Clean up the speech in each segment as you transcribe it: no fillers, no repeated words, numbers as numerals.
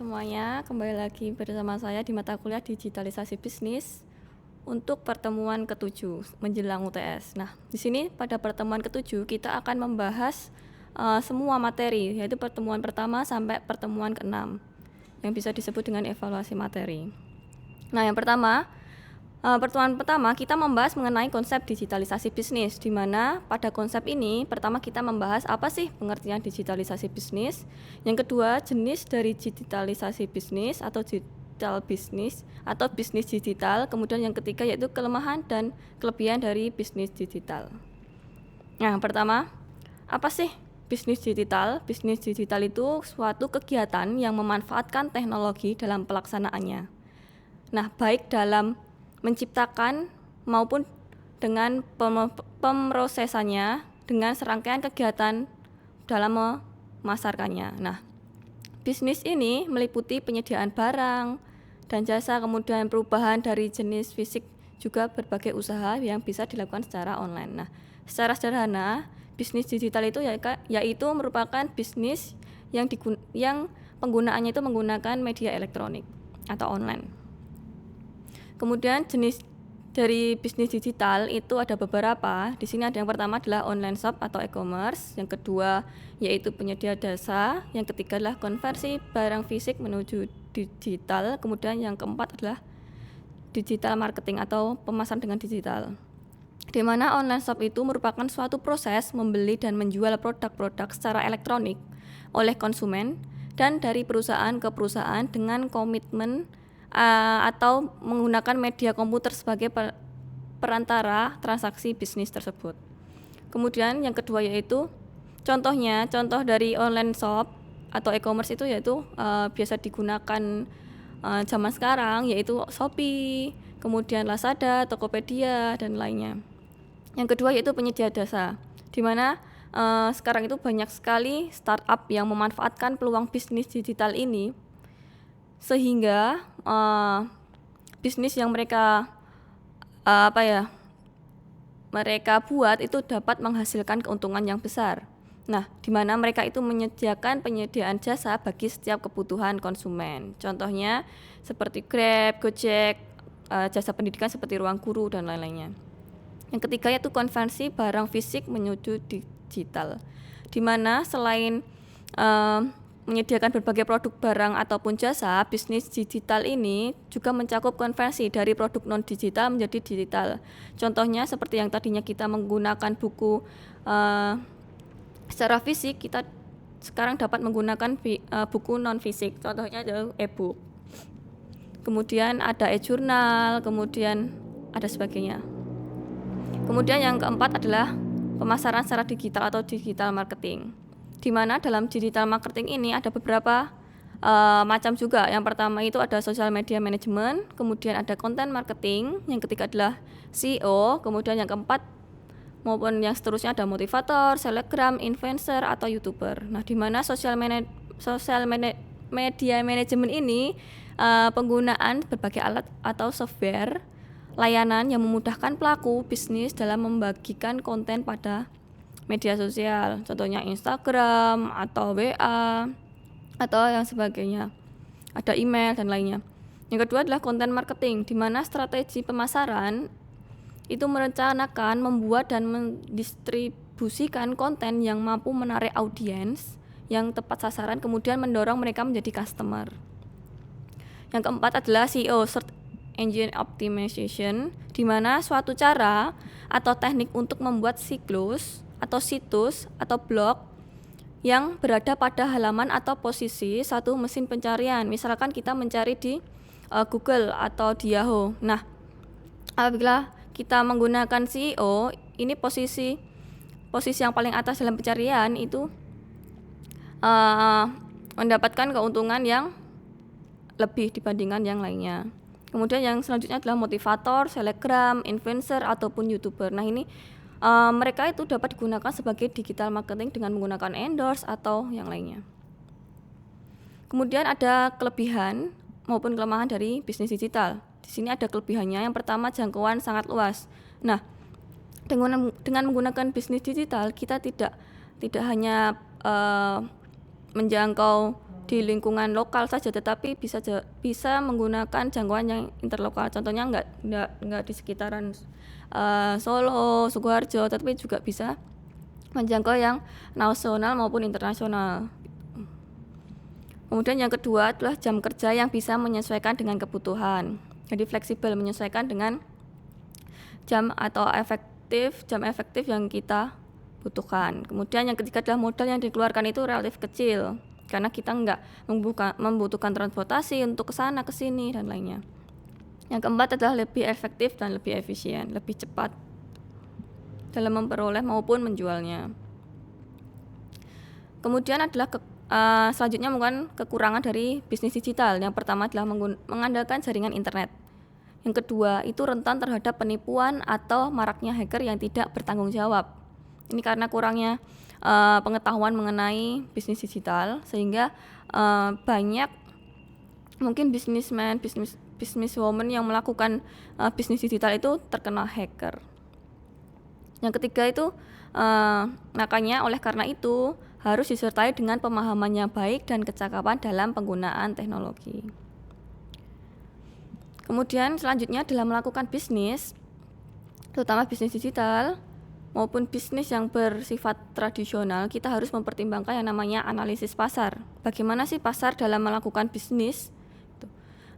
semuanya, kembali lagi bersama saya di mata kuliah Digitalisasi Bisnis untuk pertemuan ke-7 menjelang UTS. Nah, di sini pada pertemuan ke-7 kita akan membahas semua materi, yaitu pertemuan pertama sampai pertemuan ke-6 yang bisa disebut dengan evaluasi materi. Nah, yang pertama, pertemuan pertama kita membahas mengenai konsep digitalisasi bisnis, di mana pada konsep ini pertama kita membahas apa sih pengertian digitalisasi bisnis, yang kedua jenis dari digitalisasi bisnis atau digital bisnis atau bisnis digital, kemudian yang ketiga yaitu kelemahan dan kelebihan dari bisnis digital. Nah, pertama, apa sih bisnis digital? Bisnis digital itu suatu kegiatan yang memanfaatkan teknologi dalam pelaksanaannya. Nah, baik dalam menciptakan maupun dengan pemrosesannya dengan serangkaian kegiatan dalam memasarkannya. Nah, bisnis ini meliputi penyediaan barang dan jasa, kemudian perubahan dari jenis fisik, juga berbagai usaha yang bisa dilakukan secara online. Nah, secara sederhana, bisnis digital itu yaitu merupakan bisnis yang penggunaannya itu menggunakan media elektronik atau online. Kemudian jenis dari bisnis digital itu ada beberapa. Di sini ada yang pertama adalah online shop atau e-commerce, yang kedua yaitu penyedia jasa, yang ketiga adalah konversi barang fisik menuju digital, kemudian yang keempat adalah digital marketing atau pemasaran dengan digital. Di mana online shop itu merupakan suatu proses membeli dan menjual produk-produk secara elektronik oleh konsumen dan dari perusahaan ke perusahaan dengan komitmen atau menggunakan media komputer sebagai perantara transaksi bisnis tersebut. Kemudian yang kedua yaitu contoh dari online shop atau e-commerce itu yaitu biasa digunakan zaman sekarang, yaitu Shopee, kemudian Lazada, Tokopedia, dan lainnya. Yang kedua yaitu penyedia jasa, di mana sekarang itu banyak sekali startup yang memanfaatkan peluang bisnis digital ini, sehingga bisnis yang mereka buat itu dapat menghasilkan keuntungan yang besar. Nah, di mana mereka itu menyediakan penyediaan jasa bagi setiap kebutuhan konsumen. Contohnya seperti Grab, Gojek, jasa pendidikan seperti ruang guru dan lain-lainnya. Yang ketiga yaitu konversi barang fisik menuju digital, di mana selain menyediakan berbagai produk barang ataupun jasa, bisnis digital ini juga mencakup konversi dari produk non-digital menjadi digital. Contohnya seperti yang tadinya kita menggunakan buku secara fisik, kita sekarang dapat menggunakan buku non-fisik, contohnya adalah e-book. Kemudian ada e-jurnal, kemudian ada sebagainya. Kemudian yang keempat adalah pemasaran secara digital atau digital marketing, di mana dalam digital marketing ini ada beberapa macam juga. Yang pertama itu ada social media management, kemudian ada content marketing, yang ketiga adalah SEO, kemudian yang keempat maupun yang seterusnya ada motivator, selebgram, influencer atau YouTuber. Nah, di mana social media management ini penggunaan berbagai alat atau software layanan yang memudahkan pelaku bisnis dalam membagikan konten pada media sosial, contohnya Instagram atau WA atau yang sebagainya, ada email dan lainnya. Yang kedua adalah content marketing, di mana strategi pemasaran itu merencanakan, membuat dan mendistribusikan konten yang mampu menarik audiens yang tepat sasaran, kemudian mendorong mereka menjadi customer. Yang keempat adalah SEO, Search Engine Optimization, di mana suatu cara atau teknik untuk membuat siklus atau situs atau blog yang berada pada halaman atau posisi satu mesin pencarian. Misalkan kita mencari di Google atau di Yahoo. Nah, apabila kita menggunakan SEO, ini posisi yang paling atas dalam pencarian itu mendapatkan keuntungan yang lebih dibandingkan yang lainnya. Kemudian yang selanjutnya adalah motivator, selebgram, influencer ataupun YouTuber. Nah, ini mereka itu dapat digunakan sebagai digital marketing dengan menggunakan endorse atau yang lainnya. Kemudian ada kelebihan maupun kelemahan dari bisnis digital. Di sini ada kelebihannya. Yang pertama, jangkauan sangat luas. Nah, dengan menggunakan bisnis digital, kita tidak hanya menjangkau di lingkungan lokal saja, tetapi bisa menggunakan jangkauan yang interlokal. Contohnya nggak di sekitaran Solo, Sukoharjo, tapi juga bisa menjangkau yang nasional maupun internasional. Kemudian yang kedua adalah jam kerja yang bisa menyesuaikan dengan kebutuhan. Jadi fleksibel, menyesuaikan dengan jam efektif yang kita butuhkan. Kemudian yang ketiga adalah modal yang dikeluarkan itu relatif kecil, karena kita nggak membutuhkan transportasi untuk ke sana ke sini dan lainnya. Yang keempat adalah lebih efektif dan lebih efisien, lebih cepat dalam memperoleh maupun menjualnya. Kemudian adalah selanjutnya menggunakan kekurangan dari bisnis digital. Yang pertama adalah mengandalkan jaringan internet. Yang kedua itu rentan terhadap penipuan atau maraknya hacker yang tidak bertanggung jawab. Ini karena kurangnya pengetahuan mengenai bisnis digital, sehingga banyak mungkin businesswoman yang melakukan bisnis digital itu terkena hacker. Yang ketiga itu makanya oleh karena itu harus disertai dengan pemahaman yang baik dan kecakapan dalam penggunaan teknologi. Kemudian selanjutnya dalam melakukan bisnis, terutama bisnis digital maupun bisnis yang bersifat tradisional, kita harus mempertimbangkan yang namanya analisis pasar. Bagaimana sih pasar dalam melakukan bisnis?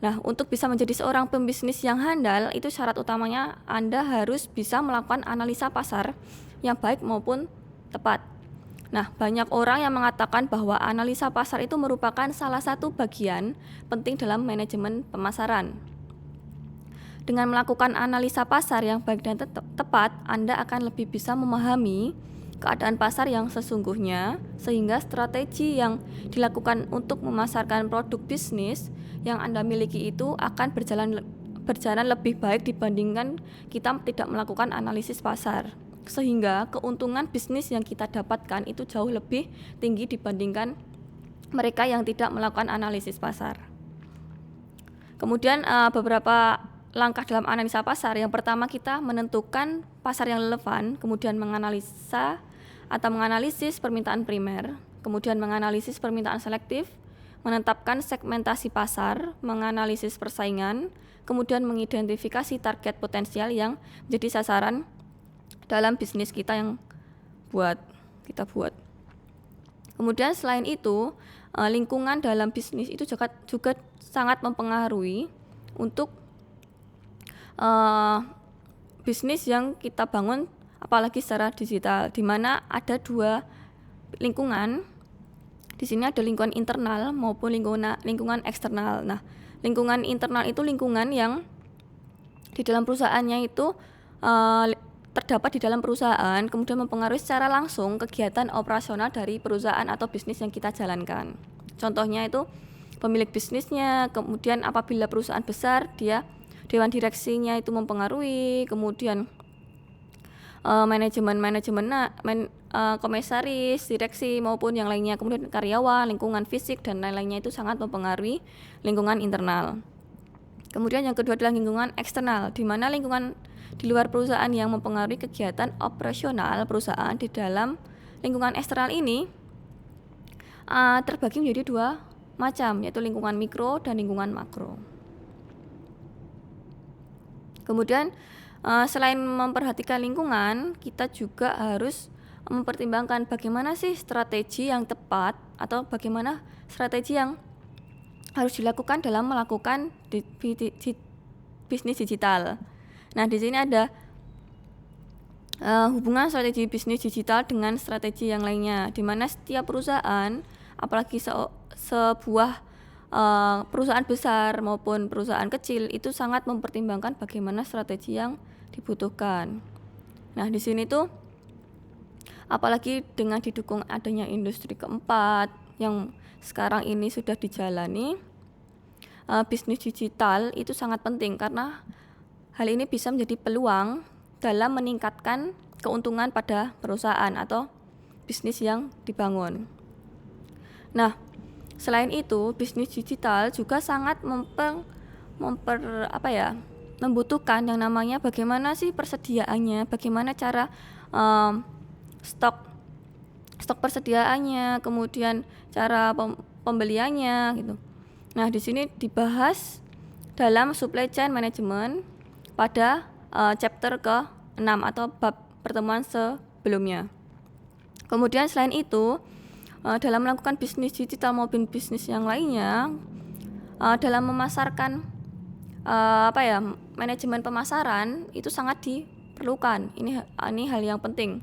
Nah, untuk bisa menjadi seorang pembisnis yang handal, itu syarat utamanya Anda harus bisa melakukan analisa pasar yang baik maupun tepat. Nah, banyak orang yang mengatakan bahwa analisa pasar itu merupakan salah satu bagian penting dalam manajemen pemasaran. Dengan melakukan analisa pasar yang baik dan tepat, Anda akan lebih bisa memahami keadaan pasar yang sesungguhnya, sehingga strategi yang dilakukan untuk memasarkan produk bisnis yang Anda miliki itu akan berjalan lebih baik dibandingkan kita tidak melakukan analisis pasar, sehingga keuntungan bisnis yang kita dapatkan itu jauh lebih tinggi dibandingkan mereka yang tidak melakukan analisis pasar. Kemudian beberapa langkah dalam analisa pasar. Yang pertama, kita menentukan pasar yang relevan, kemudian menganalisis permintaan primer, kemudian menganalisis permintaan selektif, menetapkan segmentasi pasar, menganalisis persaingan, kemudian mengidentifikasi target potensial yang menjadi sasaran dalam bisnis kita yang kita buat. Kemudian selain itu, lingkungan dalam bisnis itu juga sangat mempengaruhi untuk bisnis yang kita bangun, apalagi secara digital, di mana ada dua lingkungan. Di sini ada lingkungan internal maupun lingkungan eksternal. Nah, lingkungan internal itu lingkungan yang di dalam perusahaannya itu terdapat di dalam perusahaan, kemudian mempengaruhi secara langsung kegiatan operasional dari perusahaan atau bisnis yang kita jalankan. Contohnya itu pemilik bisnisnya, kemudian apabila perusahaan besar, dewan direksinya itu mempengaruhi, kemudian komisaris, direksi maupun yang lainnya, kemudian karyawan, lingkungan fisik dan lain-lainnya itu sangat mempengaruhi lingkungan internal. Kemudian yang kedua adalah lingkungan eksternal, di mana lingkungan di luar perusahaan yang mempengaruhi kegiatan operasional perusahaan. Di dalam lingkungan eksternal ini terbagi menjadi dua macam, yaitu lingkungan mikro dan lingkungan makro. Kemudian selain memperhatikan lingkungan, kita juga harus mempertimbangkan bagaimana sih strategi yang tepat atau bagaimana strategi yang harus dilakukan dalam melakukan bisnis digital. Nah, di sini ada hubungan strategi bisnis digital dengan strategi yang lainnya, di mana setiap perusahaan, apalagi sebuah perusahaan besar maupun perusahaan kecil itu sangat mempertimbangkan bagaimana strategi yang dibutuhkan. Nah, di sini tuh apalagi dengan didukung adanya industri keempat yang sekarang ini sudah dijalani, bisnis digital itu sangat penting karena hal ini bisa menjadi peluang dalam meningkatkan keuntungan pada perusahaan atau bisnis yang dibangun. Nah, selain itu, bisnis digital juga sangat membutuhkan yang namanya bagaimana sih persediaannya, bagaimana cara stok persediaannya, kemudian cara pembeliannya gitu. Nah, di sini dibahas dalam supply chain management pada chapter ke-6 atau bab pertemuan sebelumnya. Kemudian selain itu, dalam melakukan bisnis digital maupun bisnis yang lainnya, dalam memasarkan manajemen pemasaran itu sangat diperlukan. Ini hal yang penting.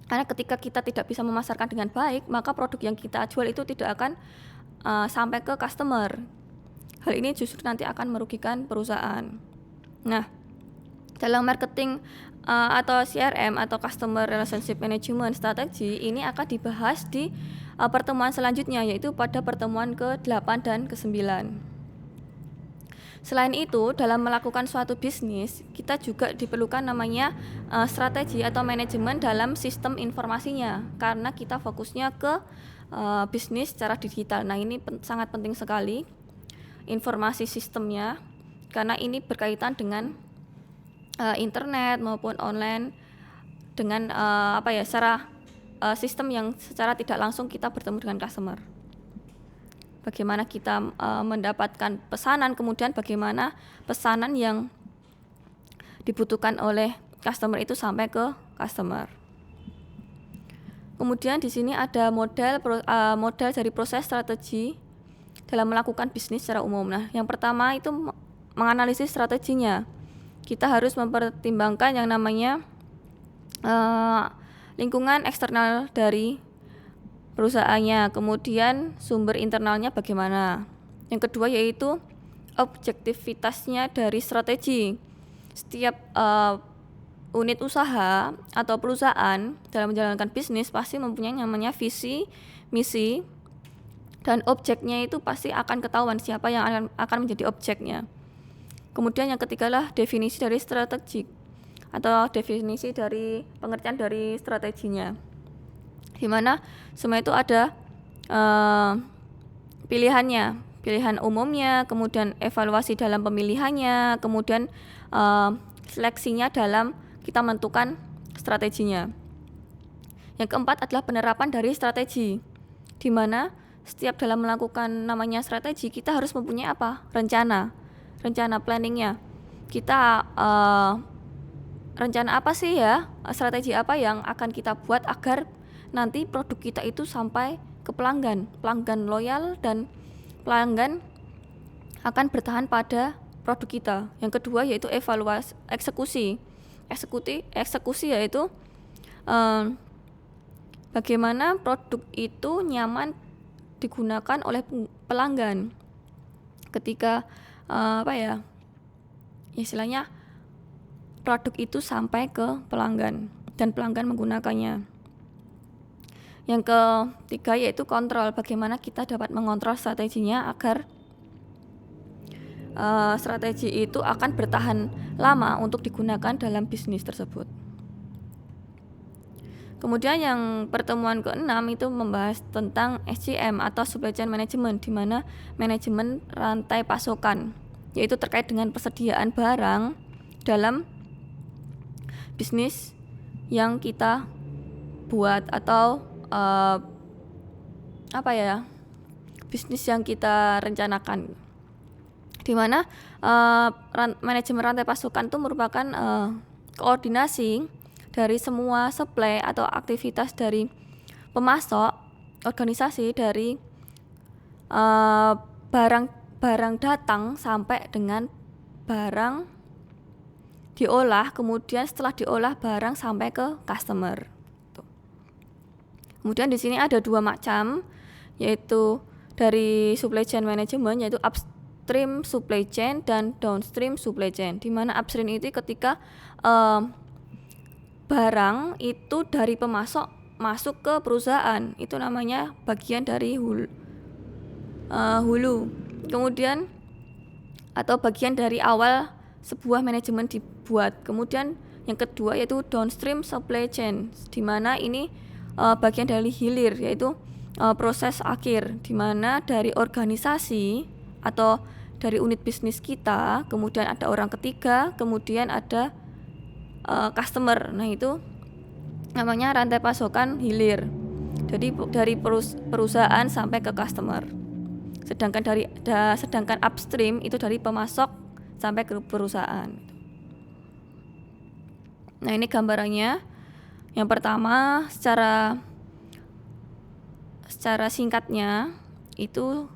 Karena ketika kita tidak bisa memasarkan dengan baik, maka produk yang kita jual itu tidak akan sampai ke customer. Hal ini justru nanti akan merugikan perusahaan. Nah, dalam marketing atau CRM atau Customer Relationship Management Strategy ini akan dibahas di pertemuan selanjutnya, yaitu pada pertemuan ke-8 dan ke-9. Selain itu, dalam melakukan suatu bisnis, kita juga diperlukan namanya strategi atau manajemen dalam sistem informasinya, karena kita fokusnya ke bisnis secara digital. Nah, ini sangat penting sekali informasi sistemnya, karena ini berkaitan dengan internet maupun online dengan secara sistem yang secara tidak langsung kita bertemu dengan customer. Bagaimana kita mendapatkan pesanan, kemudian bagaimana pesanan yang dibutuhkan oleh customer itu sampai ke customer. Kemudian di sini ada model dari proses strategi dalam melakukan bisnis secara umum. Nah, yang pertama itu menganalisis strateginya. Kita harus mempertimbangkan yang namanya lingkungan eksternal dari perusahaannya, kemudian sumber internalnya bagaimana. Yang kedua yaitu objektivitasnya dari strategi. Setiap unit usaha atau perusahaan dalam menjalankan bisnis pasti mempunyai namanya visi, misi, dan objeknya itu pasti akan ketahuan siapa yang akan menjadi objeknya. Kemudian yang ketiga lah definisi dari strategi atau definisi dari pengertian dari strateginya, di mana semua itu ada pilihan umumnya, kemudian evaluasi dalam pemilihannya, kemudian seleksinya dalam kita menentukan strateginya. Yang keempat adalah penerapan dari strategi, di mana setiap dalam melakukan namanya strategi kita harus mempunyai rencana planningnya. Kita rencana apa sih ya, strategi apa yang akan kita buat agar nanti produk kita itu sampai ke pelanggan loyal dan pelanggan akan bertahan pada produk kita. Yang kedua yaitu evaluasi, eksekusi yaitu bagaimana produk itu nyaman digunakan oleh pelanggan ketika istilahnya produk itu sampai ke pelanggan dan pelanggan menggunakannya. Yang ketiga yaitu kontrol, bagaimana kita dapat mengontrol strateginya agar strategi itu akan bertahan lama untuk digunakan dalam bisnis tersebut. Kemudian yang pertemuan ke-6 itu membahas tentang SCM atau Supply Chain Management, di mana manajemen rantai pasokan, yaitu terkait dengan persediaan barang dalam bisnis yang kita buat atau bisnis yang kita rencanakan, di mana manajemen rantai pasokan itu merupakan koordinasi dari semua supply atau aktivitas dari pemasok, organisasi dari barang datang sampai dengan barang diolah, kemudian setelah diolah barang sampai ke customer. Kemudian di sini ada dua macam, yaitu dari supply chain management, yaitu upstream supply chain dan downstream supply chain. Di mana upstream itu ketika barang itu dari pemasok masuk ke perusahaan, itu namanya bagian dari hulu. Kemudian atau bagian dari awal sebuah manajemen dibuat. Kemudian yang kedua yaitu downstream supply chain, di mana ini bagian dari hilir, yaitu proses akhir, di mana dari organisasi atau dari unit bisnis kita, kemudian ada orang ketiga, kemudian ada customer. Nah, itu namanya rantai pasokan hilir. Jadi dari perusahaan sampai ke customer. Sedangkan upstream itu dari pemasok sampai ke perusahaan. Nah, ini gambarannya. Yang pertama, secara singkatnya itu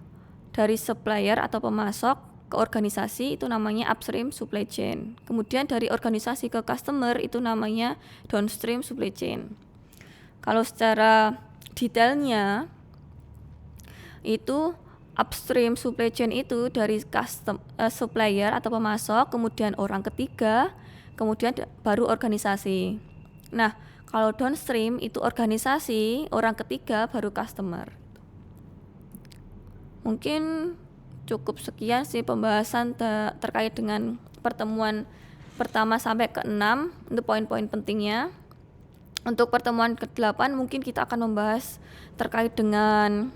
dari supplier atau pemasok ke organisasi itu namanya upstream supply chain. Kemudian dari organisasi ke customer itu namanya downstream supply chain. Kalau secara detailnya itu upstream supply chain itu dari supplier atau pemasok, kemudian orang ketiga, kemudian baru organisasi. Nah, kalau downstream itu organisasi, orang ketiga, baru customer. Mungkin cukup sekian sih pembahasan terkait dengan pertemuan pertama sampai ke-6 untuk poin-poin pentingnya. Untuk pertemuan ke-8 mungkin kita akan membahas terkait dengan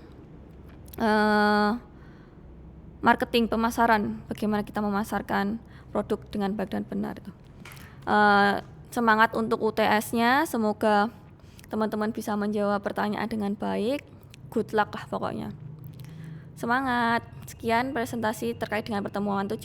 marketing, pemasaran, bagaimana kita memasarkan produk dengan baik dan benar itu. Semangat untuk UTS-nya, semoga teman-teman bisa menjawab pertanyaan dengan baik. Good luck lah pokoknya. Semangat. Sekian presentasi terkait dengan pertemuan 7.